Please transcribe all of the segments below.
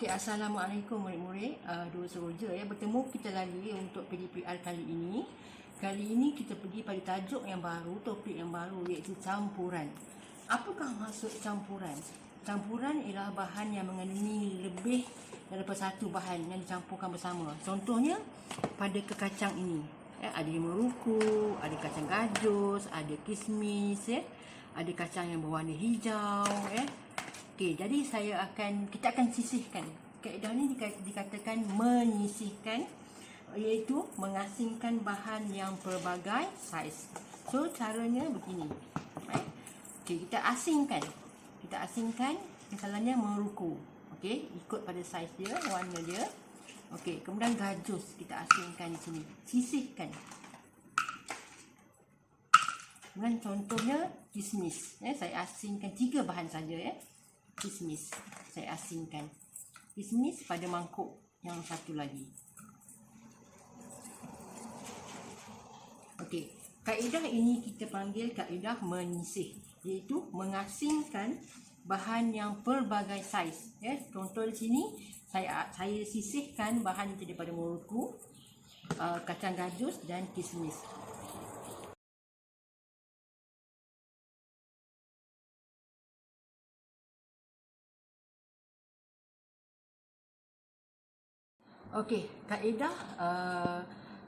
Okey, Assalamualaikum murid-murid. Dua Seroja ya. Bertemu kita lagi untuk PDPR kali ini. Kali ini kita pergi pada tajuk yang baru, topik yang baru, iaitu campuran. Apakah maksud campuran? Campuran ialah bahan yang mengandungi lebih daripada satu bahan yang dicampurkan bersama. Contohnya pada kekacang ini, ada meruku, ada kacang gajus, ada kismis, ada kacang yang berwarna hijau, Okey, jadi kita akan sisihkan. Kaedah ni dikatakan menyisihkan, iaitu mengasingkan bahan yang pelbagai saiz. So caranya begini. Okey, kita asingkan. Misalnya meruku. Okey, ikut pada saiz dia, warna dia. Okey, kemudian gajus kita asingkan di sini. Sisihkan. Kemudian contohnya kismis. Saya asingkan 3 bahan saja, Kismis saya asingkan. Kismis pada mangkuk yang satu lagi. Okey, kaedah ini kita panggil kaedah menyisih, iaitu mengasingkan bahan yang pelbagai saiz. Contoh di sini saya sisihkan bahan itu daripada meruku, kacang gajus dan kismis. Okey, kaedah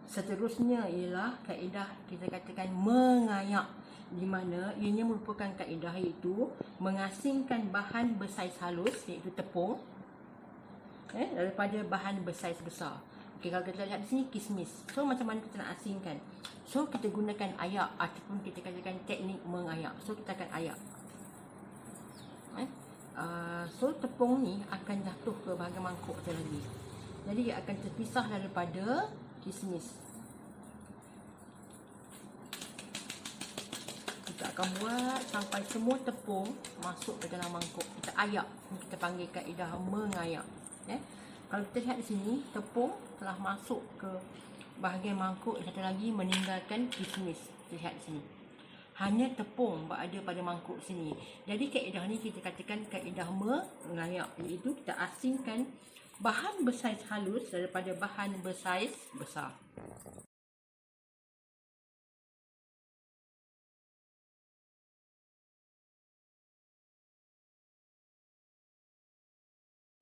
seterusnya ialah kaedah kita katakan mengayak, di mana ianya merupakan kaedah iaitu mengasingkan bahan bersaiz halus iaitu tepung daripada bahan bersaiz besar. Okey, kalau kita lihat di sini kismis. So macam mana kita nak asingkan? So kita gunakan ayak ataupun kita katakan teknik mengayak. So kita akan ayak. So tepung ni akan jatuh ke bahagian mangkuk sekali lagi. Jadi ia akan terpisah daripada kismis. Kita akan buat sampai semua tepung masuk ke dalam mangkuk. Kita ayak. Kita panggil kaedah mengayak. Kalau kita lihat di sini, tepung telah masuk ke bahagian mangkuk. Satu lagi meninggalkan kismis. Kita lihat di sini. Hanya tepung berada pada mangkuk sini. Jadi kaedah ni kita katakan kaedah mengayak, iaitu kita asingkan bahan bersaiz halus daripada bahan bersaiz besar.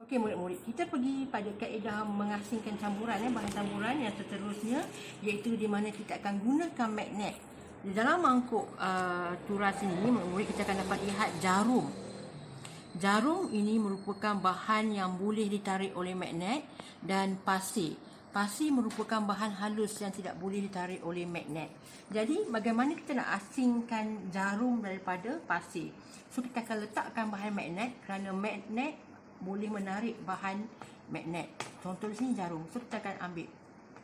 Okey murid-murid, kita pergi pada kaedah mengasingkan campuran, bahan campuran yang seterusnya, iaitu di mana kita akan gunakan magnet. Di dalam mangkuk turas ini, murid-murid, kita akan dapat lihat jarum. Jarum ini merupakan bahan yang boleh ditarik oleh magnet, dan pasir. Pasir merupakan bahan halus yang tidak boleh ditarik oleh magnet. Jadi bagaimana kita nak asingkan jarum daripada pasir? So kita akan letakkan bahan magnet, kerana magnet boleh menarik bahan magnet. Contoh di sini jarum. So kita akan ambil.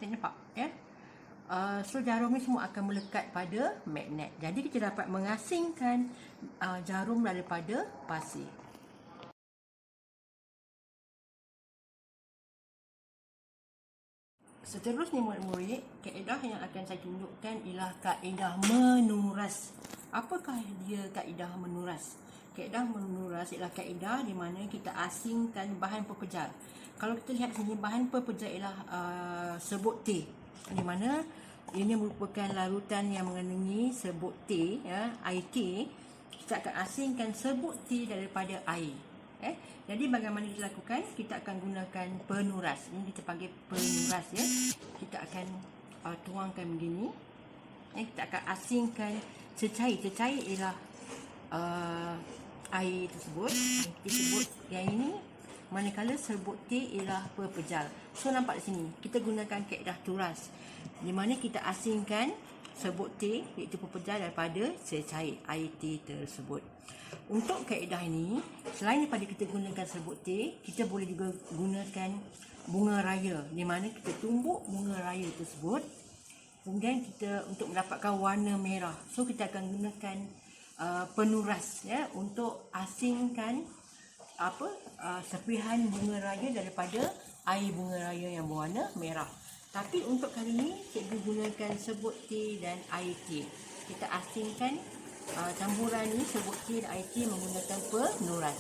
Kita nampak so jarum ni semua akan melekat pada magnet. Jadi kita dapat mengasingkan jarum daripada pasir. Seterusnya murid-murid, kaedah yang akan saya tunjukkan ialah kaedah menuras. Apakah dia kaedah menuras? Kaedah menuras ialah kaedah di mana kita asingkan bahan pepejal. Kalau kita lihat sini, bahan pepejal ialah serbuk teh, di mana ini merupakan larutan yang mengandungi serbuk teh, air teh. Kita akan asingkan serbuk teh daripada air. Jadi bagaimana kita lakukan? Kita akan gunakan penuras. Ini kita panggil penuras, Kita akan tuangkan begini. Kita akan asingkan cecair. Cecair ialah air tersebut. Kita sebut yang ini, manakala serbuk teh ialah pepejal. So nampak di sini, kita gunakan kaedah turas, di mana kita asingkan serbuk teh iaitu pepejal daripada cecair air teh tersebut. Untuk kaedah ini, selain daripada kita gunakan serbuk teh, kita boleh juga gunakan bunga raya, di mana kita tumbuk bunga raya tersebut. Kemudian kita untuk mendapatkan warna merah. So kita akan gunakan penuras untuk asingkan serpihan bunga raya daripada air bunga raya yang berwarna merah. Tapi untuk kali ini cikgu gunakan serbuk teh dan air teh. Kita asingkan campuran ni, serbuk teh dan air teh, menggunakan penuras.